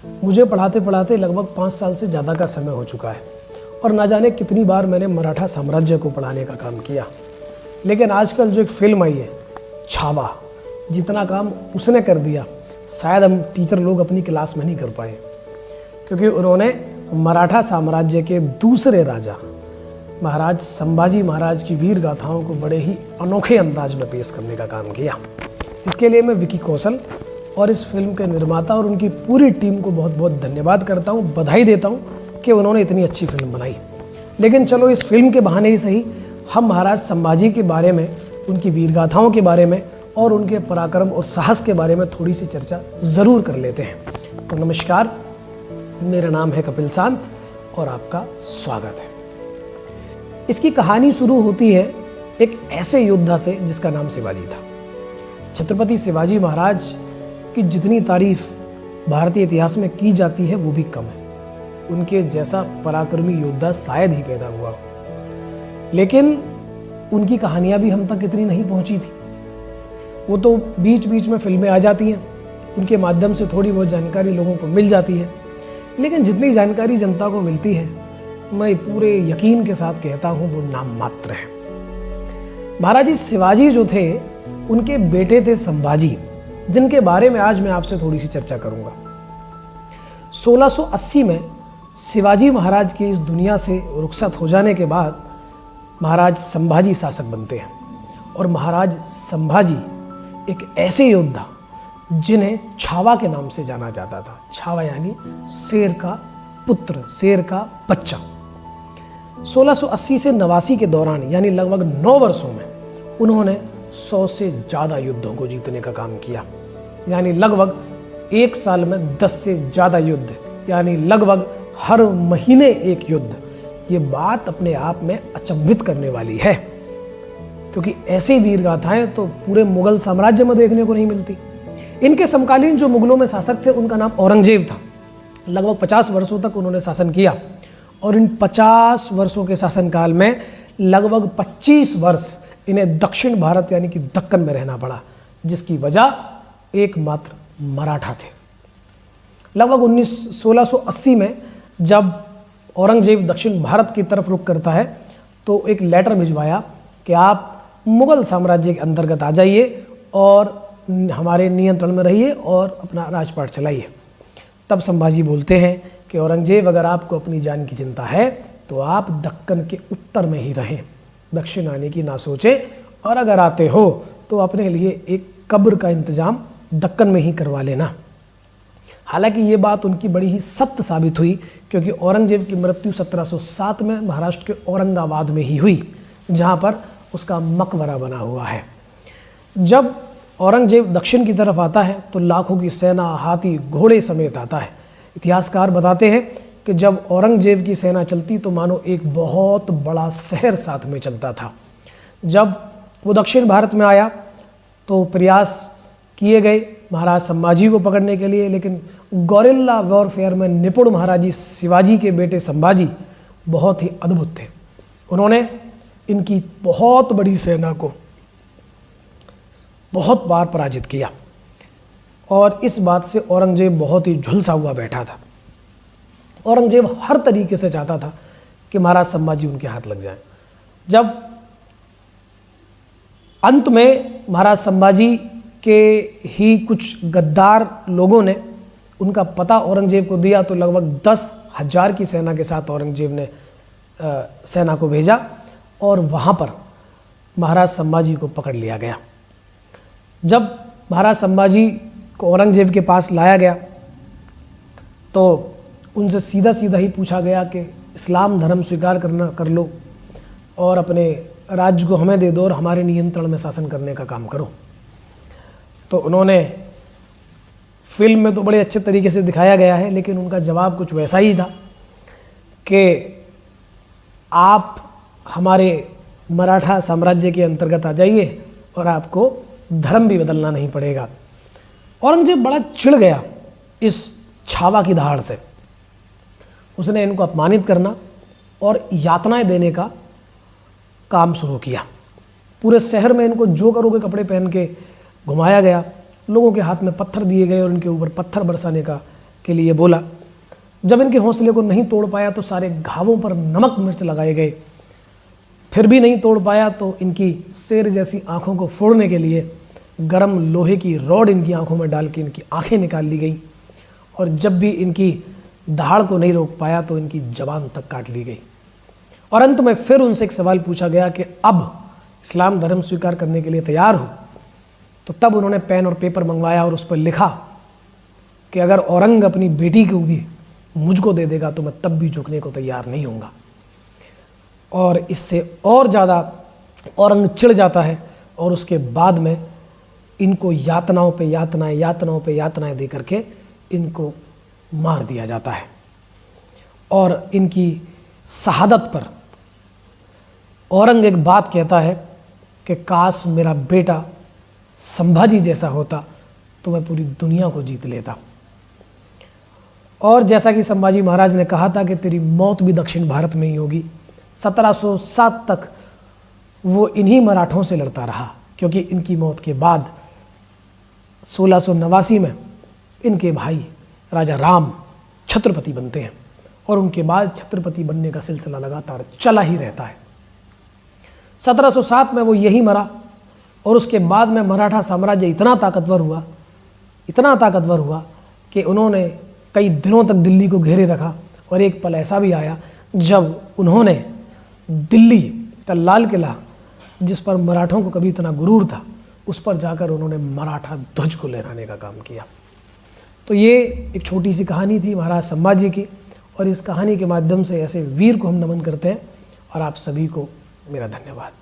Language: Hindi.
मुझे पढ़ाते पढ़ाते लगभग 5 साल से ज़्यादा का समय हो चुका है और ना जाने कितनी बार मैंने मराठा साम्राज्य को पढ़ाने का काम किया। लेकिन आजकल जो एक फिल्म आई है छावा, जितना काम उसने कर दिया शायद हम टीचर लोग अपनी क्लास में नहीं कर पाए, क्योंकि उन्होंने मराठा साम्राज्य के दूसरे राजा महाराज संभाजी महाराज की वीर गाथाओं को बड़े ही अनोखे अंदाज में पेश करने का काम किया। इसके लिए मैं विकी कौशल और इस फिल्म के निर्माता और उनकी पूरी टीम को बहुत बहुत धन्यवाद करता हूँ, बधाई देता हूँ कि उन्होंने इतनी अच्छी फिल्म बनाई। लेकिन चलो इस फिल्म के बहाने ही सही हम महाराज संभाजी के बारे में, उनकी वीरगाथाओं के बारे में और उनके पराक्रम और साहस के बारे में थोड़ी सी चर्चा ज़रूर कर लेते हैं। तो नमस्कार, मेरा नाम है कपिल शांत और आपका स्वागत है। इसकी कहानी शुरू होती है एक ऐसे योद्धा से जिसका नाम शिवाजी था। छत्रपति शिवाजी महाराज की जितनी तारीफ भारतीय इतिहास में की जाती है वो भी कम है। उनके जैसा पराक्रमी योद्धा शायद ही पैदा हुआ हो। लेकिन उनकी कहानियां भी हम तक इतनी नहीं पहुंची थी। वो तो बीच बीच में फिल्में आ जाती हैं, उनके माध्यम से थोड़ी बहुत जानकारी लोगों को मिल जाती है। लेकिन जितनी जानकारी जनता को मिलती है, मैं पूरे यकीन के साथ कहता हूं वो नाम मात्र है। महाराज शिवाजी जो थे, उनके बेटे थे संभाजी, जिनके बारे में आज मैं आपसे थोड़ी सी चर्चा करूंगा। 1680 में शिवाजी महाराज के इस दुनिया से रुखसत हो जाने के बाद महाराज संभाजी शासक बनते हैं। और महाराज संभाजी एक ऐसे योद्धा जिन्हें छावा के नाम से जाना जाता था। छावा यानी शेर का पुत्र, शेर का बच्चा। 1680 से 89 के दौरान यानी लगभग 9 वर्षों में उन्होंने 100 से ज़्यादा युद्धों को जीतने का काम किया। यानी लगभग एक साल में 10 से ज़्यादा युद्ध, यानी लगभग हर महीने एक युद्ध। ये बात अपने आप में अचंभित करने वाली है, क्योंकि ऐसी वीर गाथाएं तो पूरे मुगल साम्राज्य में देखने को नहीं मिलती। इनके समकालीन जो मुगलों में शासक थे उनका नाम औरंगजेब था। लगभग 50 वर्षों तक उन्होंने शासन किया और इन 50 वर्षों के शासनकाल में लगभग 25 वर्ष इन्हें दक्षिण भारत यानी कि दक्कन में रहना पड़ा, जिसकी वजह एकमात्र मराठा थे। लगभग 1680 में जब औरंगजेब दक्षिण भारत की तरफ रुख करता है तो एक लेटर भिजवाया कि आप मुगल साम्राज्य के अंतर्गत आ जाइए और हमारे नियंत्रण में रहिए और अपना राजपाट चलाइए। तब संभाजी बोलते हैं कि औरंगजेब, अगर आपको अपनी जान की चिंता है तो आप दक्कन के उत्तर में ही रहें, दक्षिण आने की ना सोचें, और अगर आते हो तो अपने लिए एक कब्र का इंतजाम दक्कन में ही करवा लेना। हालांकि ये बात उनकी बड़ी ही सत्य साबित हुई, क्योंकि औरंगजेब की मृत्यु 1707 में महाराष्ट्र के औरंगाबाद में ही हुई, जहाँ पर उसका मकबरा बना हुआ है। जब औरंगजेब दक्षिण की तरफ आता है तो लाखों की सेना, हाथी घोड़े समेत आता है। इतिहासकार बताते हैं कि जब औरंगजेब की सेना चलती तो मानो एक बहुत बड़ा शहर साथ में चलता था। जब वो दक्षिण भारत में आया तो प्रयास किए गए महाराज संभाजी को पकड़ने के लिए, लेकिन गोरिल्ला वॉरफेयर में निपुण महाराज शिवाजी के बेटे संभाजी बहुत ही अद्भुत थे। उन्होंने इनकी बहुत बड़ी सेना को बहुत बार पराजित किया और इस बात से औरंगजेब बहुत ही झुलसा हुआ बैठा था। औरंगजेब हर तरीके से चाहता था कि महाराज संभाजी उनके हाथ लग जाएं। जब अंत में महाराज संभाजी के ही कुछ गद्दार लोगों ने उनका पता औरंगजेब को दिया तो लगभग 10,000 की सेना के साथ औरंगजेब ने सेना को भेजा और वहाँ पर महाराज संभाजी को पकड़ लिया गया। जब महाराज संभाजी को औरंगजेब के पास लाया गया तो उनसे सीधा सीधा ही पूछा गया कि इस्लाम धर्म स्वीकार कर लो और अपने राज्य को हमें दे दो और हमारे नियंत्रण में शासन करने का काम करो। तो उन्होंने, फिल्म में तो बड़े अच्छे तरीके से दिखाया गया है, लेकिन उनका जवाब कुछ वैसा ही था कि आप हमारे मराठा साम्राज्य के अंतर्गत आ जाइए और आपको धर्म भी बदलना नहीं पड़ेगा। औरंगजेब बड़ा चिढ़ गया इस छावा की दहाड़ से। उसने इनको अपमानित करना और यातनाएं देने का काम शुरू किया। पूरे शहर में इनको जोकरों के कपड़े पहन के घुमाया गया, लोगों के हाथ में पत्थर दिए गए और इनके ऊपर पत्थर बरसाने का के लिए बोला। जब इनके हौसले को नहीं तोड़ पाया तो सारे घावों पर नमक मिर्च लगाए गए। फिर भी नहीं तोड़ पाया तो इनकी शेर जैसी आंखों को फोड़ने के लिए गर्म लोहे की रॉड इनकी आंखों में डाल के इनकी आंखें निकाल ली गई। और जब भी इनकी दहाड़ को नहीं रोक पाया तो इनकी जबान तक काट ली गई। और अंत में फिर उनसे एक सवाल पूछा गया कि अब इस्लाम धर्म स्वीकार करने के लिए तैयार हो। तो तब उन्होंने पेन और पेपर मंगवाया और उस पर लिखा कि अगर औरंग अपनी बेटी को भी मुझको दे देगा तो मैं तब भी झुकने को तैयार नहीं होऊंगा। और इससे और ज़्यादा औरंग चिढ़ जाता है और उसके बाद में इनको यातनाओं पे यातनाएं दे करके इनको मार दिया जाता है। और इनकी शहादत पर औरंग एक बात कहता है कि काश मेरा बेटा संभाजी जैसा होता तो मैं पूरी दुनिया को जीत लेता। और जैसा कि संभाजी महाराज ने कहा था कि तेरी मौत भी दक्षिण भारत में ही होगी, 1707 तक वो इन्हीं मराठों से लड़ता रहा, क्योंकि इनकी मौत के बाद 1689 में इनके भाई राजा राम छत्रपति बनते हैं और उनके बाद छत्रपति बनने का सिलसिला लगातार चला ही रहता है। 1707 में वो यही मरा और उसके बाद में मराठा साम्राज्य इतना ताकतवर हुआ कि उन्होंने कई दिनों तक दिल्ली को घेरे रखा। और एक पल ऐसा भी आया जब उन्होंने दिल्ली का लाल किला, जिस पर मराठों को कभी इतना गुरूर था, उस पर जाकर उन्होंने मराठा ध्वज को लहराने का काम किया। तो ये एक छोटी सी कहानी थी महाराज संभाजी की, और इस कहानी के माध्यम से ऐसे वीर को हम नमन करते हैं। और आप सभी को मेरा धन्यवाद।